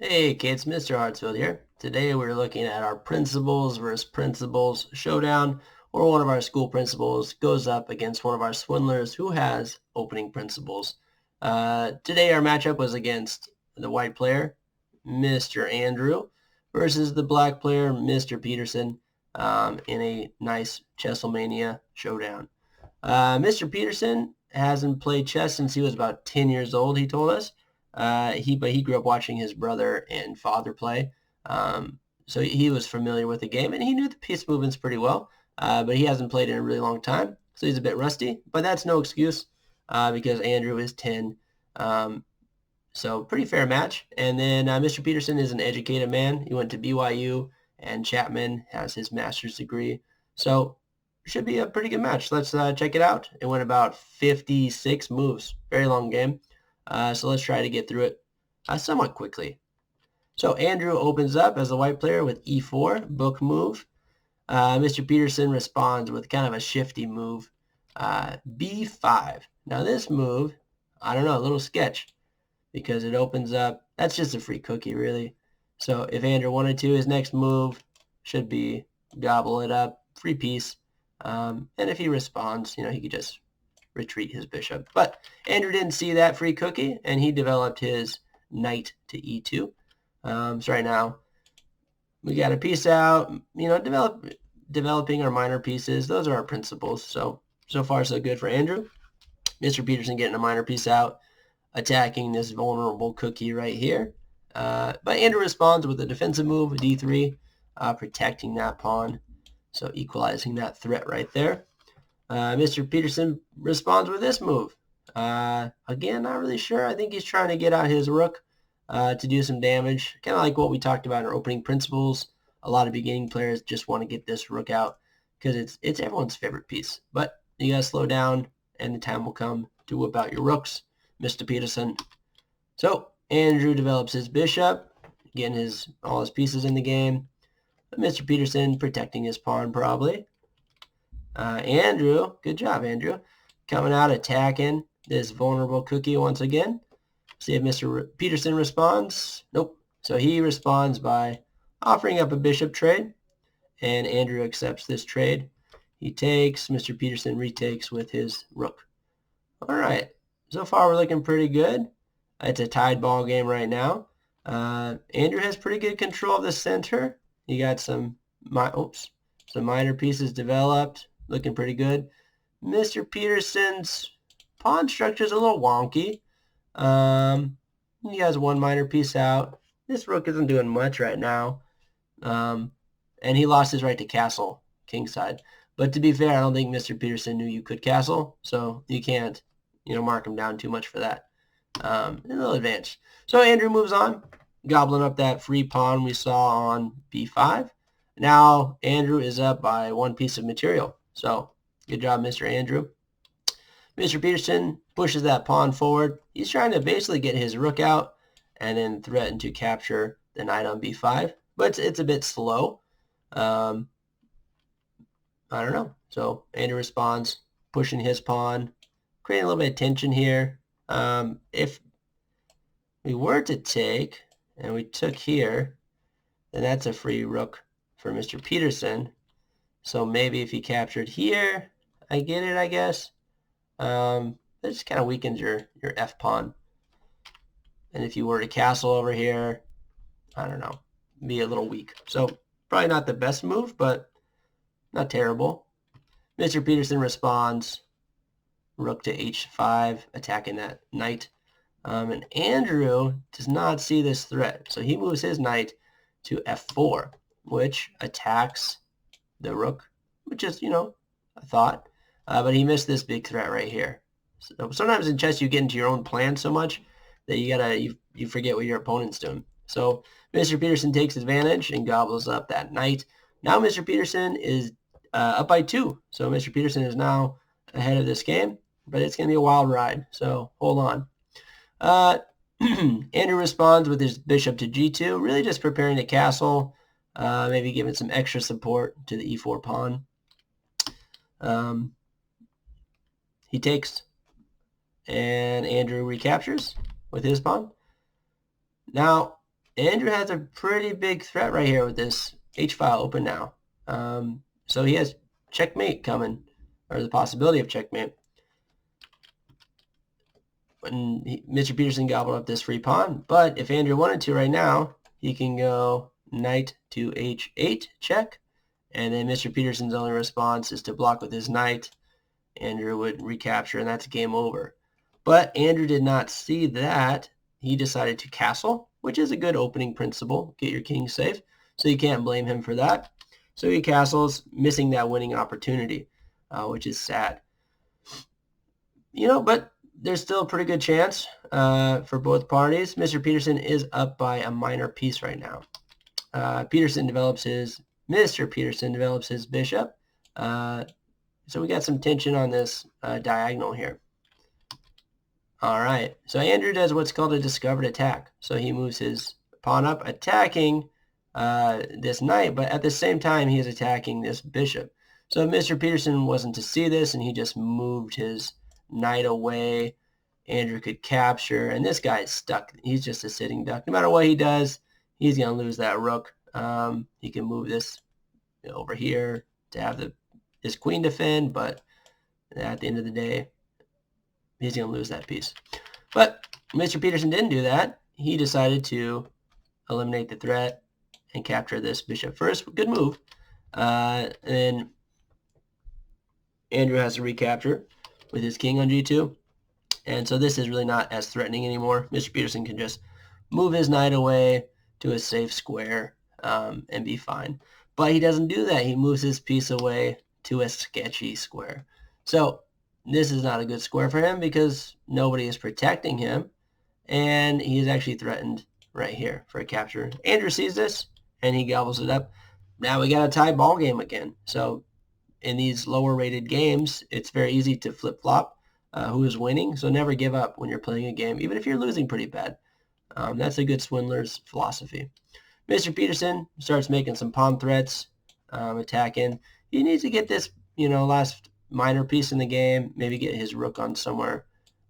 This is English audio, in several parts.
Hey kids, Mr. Hartsfield here. Today we're looking at our principals versus principals showdown, where one of our school principals goes up against one of our swindlers who has opening principals. Today our matchup was against the white player, Mr. Andrew, versus the black player, Mr. Petersen, in a nice Chesslemania showdown. Mr. Petersen hasn't played chess since he was about 10 years old, he told us. But he grew up watching his brother and father play. So he was familiar with the game, and he knew the piece movements pretty well. But he hasn't played in a really long time, so he's a bit rusty. But that's no excuse because Andrew is 10. So pretty fair match. And then Mr. Petersen is an educated man. He went to BYU, and Chapman has his master's degree. So should be a pretty good match. Let's check it out. It went about 56 moves. Very long game. So let's try to get through it somewhat quickly. So Andrew opens up as a white player with e4, book move. Mr. Petersen responds with kind of a shifty move, b5. Now this move, I don't know, a little sketch because it opens up. That's just a free cookie, really. So if Andrew wanted to, his next move should be gobble it up, free piece. And if he responds, he could just retreat his bishop. But Andrew didn't see that free cookie, and he developed his knight to e2. So right now, we got a piece out, developing our minor pieces. Those are our principles. So far, so good for Andrew. Mr. Petersen getting a minor piece out, attacking this vulnerable cookie right here. But Andrew responds with a defensive move, d3, protecting that pawn. So equalizing that threat right there. Mr. Petersen responds with this move. Again, not really sure. I think he's trying to get out his rook to do some damage. Kind of like what we talked about in our opening principles. A lot of beginning players just want to get this rook out because it's everyone's favorite piece. But you got to slow down, and the time will come to whip out your rooks, Mr. Petersen. So Andrew develops his bishop, getting all his pieces in the game. Mr. Petersen protecting his pawn probably. Andrew, good job, Andrew. Coming out attacking this vulnerable cookie once again. See if Mr. Petersen responds. Nope. So he responds by offering up a bishop trade, and Andrew accepts this trade. He takes, Mr. Petersen retakes with his rook. All right. So far, we're looking pretty good. It's a tied ball game right now. Andrew has pretty good control of the center. He got some minor pieces developed. Looking pretty good. Mr. Petersen's pawn structure is a little wonky. He has one minor piece out. This rook isn't doing much right now. And he lost his right to castle, kingside. But to be fair, I don't think Mr. Petersen knew you could castle, so you can't, mark him down too much for that. A little advantage. So Andrew moves on, gobbling up that free pawn we saw on b5. Now Andrew is up by one piece of material. So good job, Mr. Andrew. Mr. Petersen pushes that pawn forward. He's trying to basically get his rook out and then threaten to capture the knight on b5. But it's a bit slow. I don't know. So Andrew responds, pushing his pawn, creating a little bit of tension here. If we were to take and we took here, then that's a free rook for Mr. Petersen. So maybe if he captured here, I get it, I guess. That just kind of weakens your F pawn. And if you were to castle over here, I don't know, be a little weak. So probably not the best move, but not terrible. Mr. Petersen responds, rook to h5, attacking that knight. And Andrew does not see this threat. So he moves his knight to f4, which attacks the rook, which is, a thought. But he missed this big threat right here. So sometimes in chess you get into your own plan so much that you forget what your opponent's doing. So Mr. Petersen takes advantage and gobbles up that knight. Now Mr. Petersen is up by 2. So Mr. Petersen is now ahead of this game, but it's going to be a wild ride. So hold on. Andrew responds with his bishop to g2, really just preparing to castle, maybe giving some extra support to the e4 pawn. He takes, and Andrew recaptures with his pawn. Now, Andrew has a pretty big threat right here with this H-file open now. So he has checkmate coming, or the possibility of checkmate. When Mr. Petersen gobbled up this free pawn, but if Andrew wanted to right now, he can go knight to h8 check, and then Mr. Petersen's only response is to block with his knight. Andrew would recapture, and that's game over. But Andrew did not see that. He decided to castle, which is a good opening principle. Get your king safe, so you can't blame him for that. So he castles, missing that winning opportunity, which is sad. But there's still a pretty good chance for both parties. Mr. Petersen is up by a minor piece right now. Mr. Petersen develops his bishop. So we got some tension on this diagonal here. All right, so Andrew does what's called a discovered attack. So he moves his pawn up, attacking this knight, but at the same time, he is attacking this bishop. So if Mr. Petersen wasn't to see this and he just moved his knight away, Andrew could capture, and this guy is stuck. He's just a sitting duck. No matter what he does, he's going to lose that rook. He can move this over here to have his queen defend, but at the end of the day, he's going to lose that piece. But Mr. Petersen didn't do that. He decided to eliminate the threat and capture this bishop first. Good move. And then Andrew has to recapture with his king on g2. And so this is really not as threatening anymore. Mr. Petersen can just move his knight away to a safe square and be fine. But he doesn't do that. He moves his piece away to a sketchy square. So this is not a good square for him because nobody is protecting him. And he is actually threatened right here for a capture. Andrew sees this and he gobbles it up. Now we got a tie ball game again. So in these lower rated games, it's very easy to flip-flop who is winning. So never give up when you're playing a game, even if you're losing pretty bad. That's a good swindler's philosophy. Mr. Petersen starts making some pawn threats, attacking. He needs to get this, last minor piece in the game, maybe get his rook on somewhere,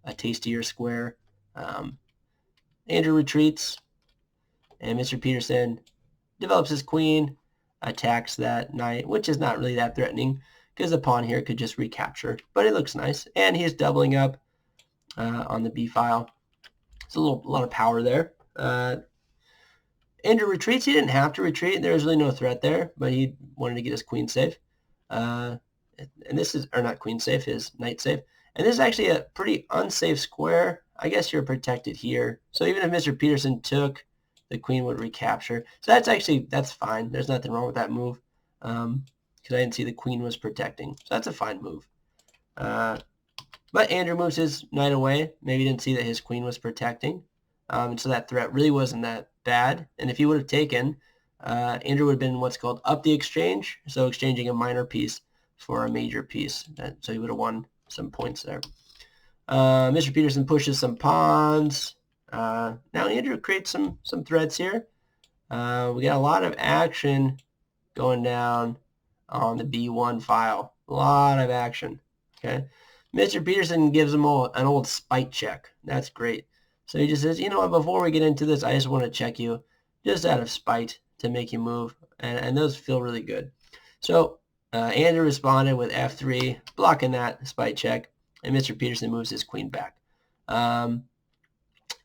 a tastier square. Andrew retreats, and Mr. Petersen develops his queen, attacks that knight, which is not really that threatening because the pawn here could just recapture, but it looks nice. And he's doubling up on the b file. It's a lot of power there. Andrew retreats. He didn't have to retreat. There was really no threat there, but he wanted to get his queen safe. And this is, or not queen safe, his knight safe. And this is actually a pretty unsafe square. I guess you're protected here. So even if Mr. Petersen took, the queen would recapture. So that's fine. There's nothing wrong with that move because I didn't see the queen was protecting. So that's a fine move. But Andrew moves his knight away. Maybe he didn't see that his queen was protecting. And so that threat really wasn't that bad. And if he would have taken, Andrew would have been what's called up the exchange. So exchanging a minor piece for a major piece. So he would have won some points there. Mr. Petersen pushes some pawns. Now Andrew creates some threats here. We got a lot of action going down on the B1 file. A lot of action. Okay. Mr. Petersen gives him an old spite check. That's great. So he just says, you know what, before we get into this, I just want to check you just out of spite to make you move. And those feel really good. So Andrew responded with F3, blocking that spite check. And Mr. Petersen moves his queen back.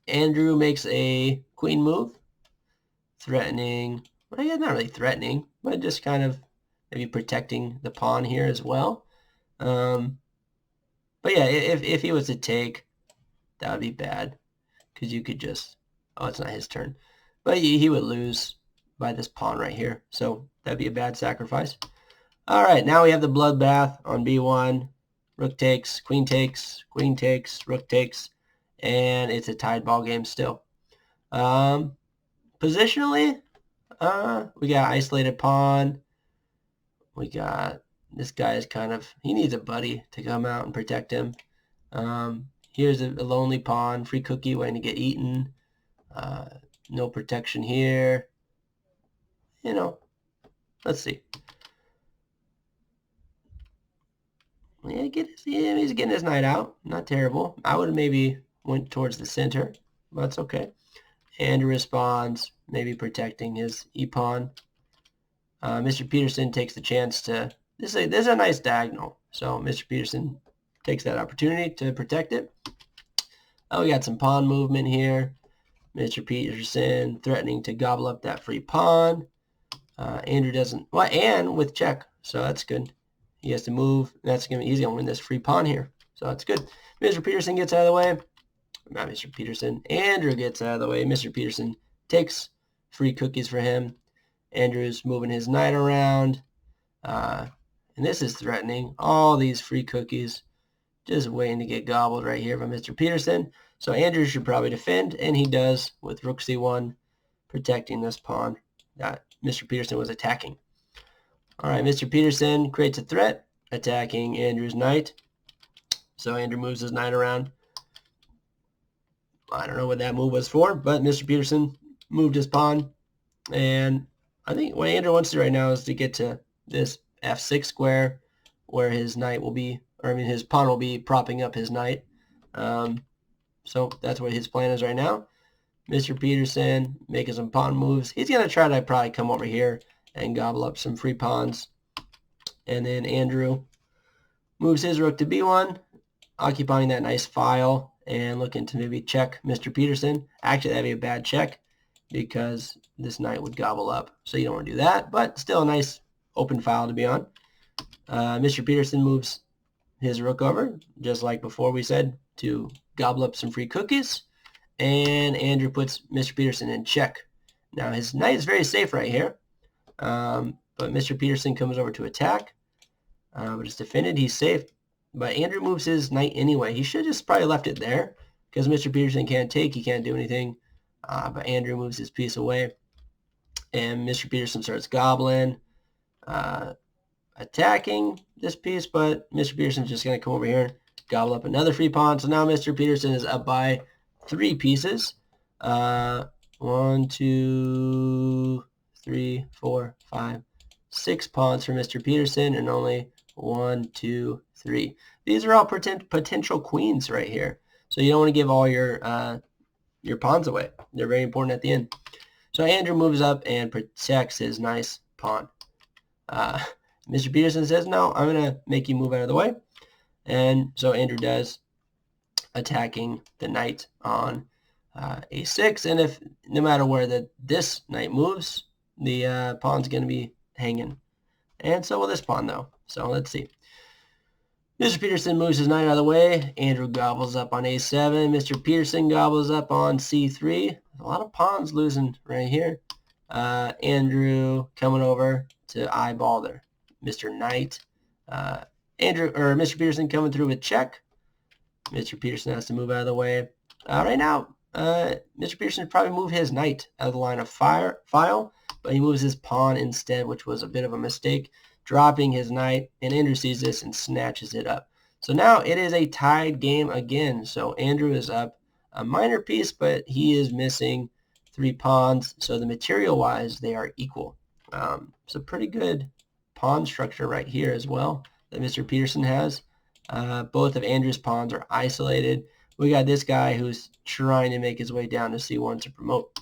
Andrew makes a queen move, threatening, well, yeah, not really threatening, but just kind of maybe protecting the pawn here as well. But yeah, if he was to take, that would be bad because you could just, oh, it's not his turn. But he would lose by this pawn right here. So that'd be a bad sacrifice. All right, now we have the bloodbath on B1. Rook takes, queen takes, queen takes, rook takes, and it's a tied ball game still. Positionally, we got isolated pawn. We got, this guy is kind of, he needs a buddy to come out and protect him. Here's a lonely pawn, free cookie waiting to get eaten. No protection here. Let's see. Yeah, he's getting his knight out. Not terrible. I would have maybe went towards the center, but it's okay. Andrew responds, maybe protecting his e-pawn. Mr. Petersen takes the chance to, this is a nice diagonal, so Mr. Petersen takes that opportunity to protect it. Oh, we got some pawn movement here. Mr. Petersen threatening to gobble up that free pawn. Andrew doesn't, well, and with check, so that's good. He has to move. He's going to win this free pawn here, so that's good. Mr. Petersen gets out of the way. Not Mr. Petersen. Andrew gets out of the way. Mr. Petersen takes free cookies for him. Andrew's moving his knight around. And this is threatening. All these free cookies just waiting to get gobbled right here by Mr. Petersen. So Andrew should probably defend, and he does with rook c1, protecting this pawn that Mr. Petersen was attacking. All right, Mr. Petersen creates a threat, attacking Andrew's knight. So Andrew moves his knight around. I don't know what that move was for, but Mr. Petersen moved his pawn. And I think what Andrew wants to do right now is to get to this f6 square where his knight will be, his pawn will be propping up his knight. So that's what his plan is right now. Mr. Petersen making some pawn moves. He's going to try to probably come over here and gobble up some free pawns. And then Andrew moves his rook to b1, occupying that nice file and looking to maybe check Mr. Petersen. Actually, that'd be a bad check because this knight would gobble up. So you don't want to do that, but still a nice open file to be on. Mr. Petersen moves his rook over, just like before we said, to gobble up some free cookies. And Andrew puts Mr. Petersen in check. Now his knight is very safe right here, but Mr. Petersen comes over to attack. But it's defended, he's safe. But Andrew moves his knight anyway. He should just probably left it there because Mr. Petersen can't take, he can't do anything. But Andrew moves his piece away. And Mr. Petersen starts gobbling, attacking this piece, but Mr. Petersen's just going to come over here, gobble up another free pawn. So now Mr. Petersen is up by 3 pieces. 1, 2, 3, 4, 5, 6 pawns for Mr. Petersen, and only 1, 2, 3. These are all potential queens right here. So you don't want to give all your pawns away. They're very important at the end. So Andrew moves up and protects his nice pawn. Mr. Petersen says, no, I'm going to make you move out of the way. And so Andrew does, attacking the knight on a6. And if no matter where this knight moves, the pawn's going to be hanging. And so will this pawn, though. So let's see. Mr. Petersen moves his knight out of the way. Andrew gobbles up on a7. Mr. Petersen gobbles up on c3. A lot of pawns losing right here. Andrew coming over to eyeball there. Mr. Knight. Mr. Petersen coming through with check. Mr. Petersen has to move out of the way. Right now, Mr. Petersen probably moved his knight out of the line of file, but he moves his pawn instead, which was a bit of a mistake, dropping his knight, and Andrew sees this and snatches it up. So now it is a tied game again. So Andrew is up a minor piece, but he is missing 3 pawns. So the material-wise, they are equal. So pretty good pawn structure right here as well that Mr. Petersen has. Both of Andrew's pawns are isolated. We got this guy who's trying to make his way down to c1 to promote.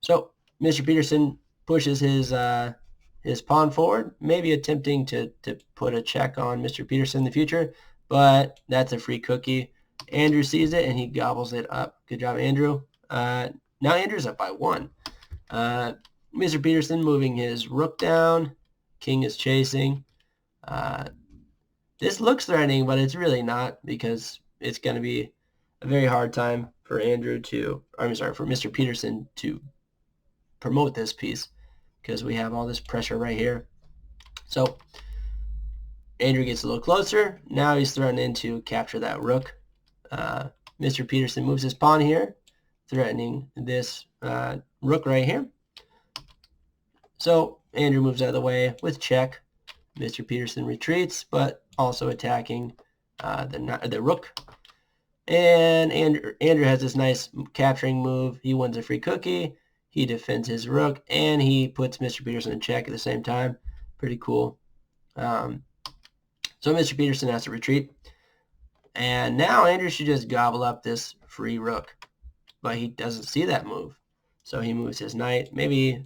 So Mr. Petersen pushes his pawn forward, maybe attempting to put a check on Mr. Petersen in the future, but that's a free cookie. Andrew sees it and he gobbles it up. Good job, Andrew. Now Andrew's up by 1. Mr. Petersen moving his rook down. King is chasing. This looks threatening, but it's really not because it's going to be a very hard time for for Mr. Petersen to promote this piece because we have all this pressure right here. So Andrew gets a little closer. Now he's threatening to capture that rook. Mr. Petersen moves his pawn here, threatening this rook right here. So Andrew moves out of the way with check. Mr. Petersen retreats, but also attacking the rook. And Andrew has this nice capturing move. He wins a free cookie. He defends his rook, and he puts Mr. Petersen in check at the same time. Pretty cool. So Mr. Petersen has to retreat. And now Andrew should just gobble up this free rook. But he doesn't see that move. So he moves his knight, maybe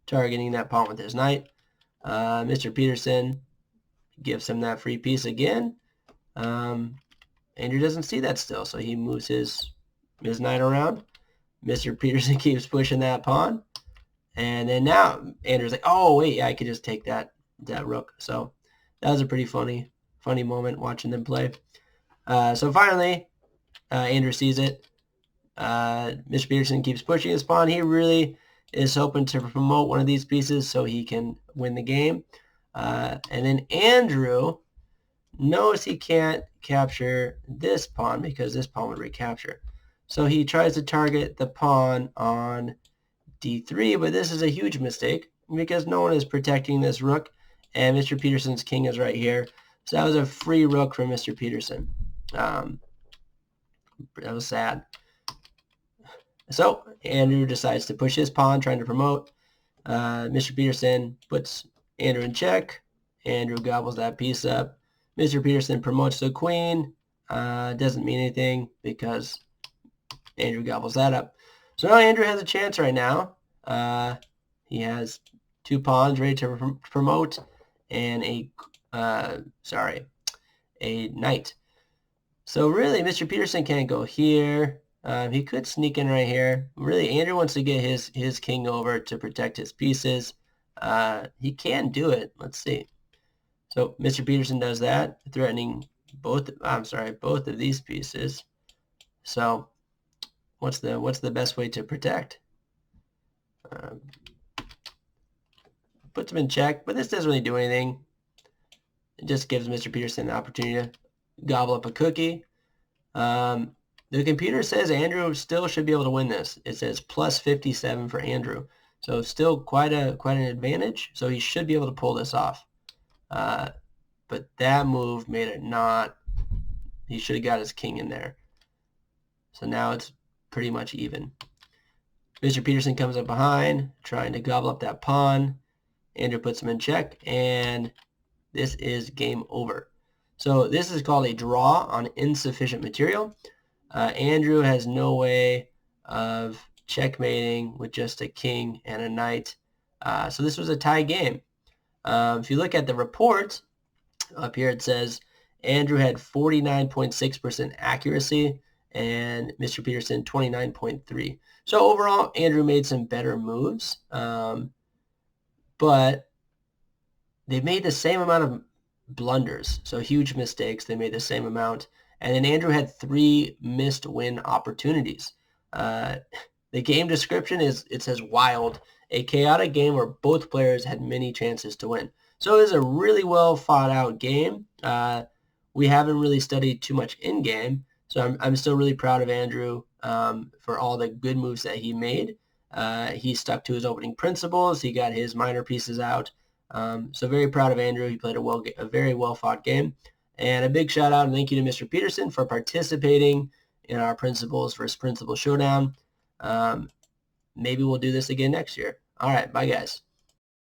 targeting that pawn with his knight. Mr. Petersen gives him that free piece again. Andrew doesn't see that still, so he moves his knight around. Mr. Petersen keeps pushing that pawn. And then now Andrew's like, oh, wait, yeah, I could just take that rook. So that was a pretty funny moment watching them play. So finally, Andrew sees it. Mr. Petersen keeps pushing his pawn. He really is hoping to promote one of these pieces so he can win the game. And then Andrew knows he can't capture this pawn because this pawn would recapture. So he tries to target the pawn on d3, but this is a huge mistake because no one is protecting this rook, and Mr. Petersen's king is right here. So that was a free rook for Mr. Petersen. That was sad. So Andrew decides to push his pawn, trying to promote. Mr. Petersen puts Andrew in check. Andrew gobbles that piece up. Mr. Petersen promotes the queen. Doesn't mean anything because Andrew gobbles that up. So now Andrew has a chance right now. He has 2 pawns ready to promote and a knight. So really, Mr. Petersen can't go here. He could sneak in right here. Really, Andrew wants to get his king over to protect his pieces. He can do it. Let's see. So Mr. Petersen does that, threatening both of these pieces. So what's the best way to protect? Puts him in check, but this doesn't really do anything. It just gives Mr. Petersen the opportunity to gobble up a cookie. The computer says Andrew still should be able to win this. It says plus 57 for Andrew. So still quite an advantage. So he should be able to pull this off. But that move made it not. He should have got his king in there. So now it's pretty much even. Mr. Petersen comes up behind, trying to gobble up that pawn. Andrew puts him in check, and this is game over. So this is called a draw on insufficient material. Andrew has no way of checkmating with just a king and a knight. So this was a tie game. If you look at the report, up here it says Andrew had 49.6% accuracy and Mr. Petersen 29.3%. So overall, Andrew made some better moves, but they made the same amount of blunders, so huge mistakes. They made the same amount. And then Andrew had 3 missed win opportunities. The game description it says wild, a chaotic game where both players had many chances to win. So it was a really well fought out game. We haven't really studied too much in game, so I'm still really proud of Andrew for all the good moves that he made. He stuck to his opening principles. He got his minor pieces out. So very proud of Andrew. He played a very well fought game. And a big shout out and thank you to Mr. Petersen for participating in our Principles versus Principles Showdown. Maybe we'll do this again next year. All right, bye guys.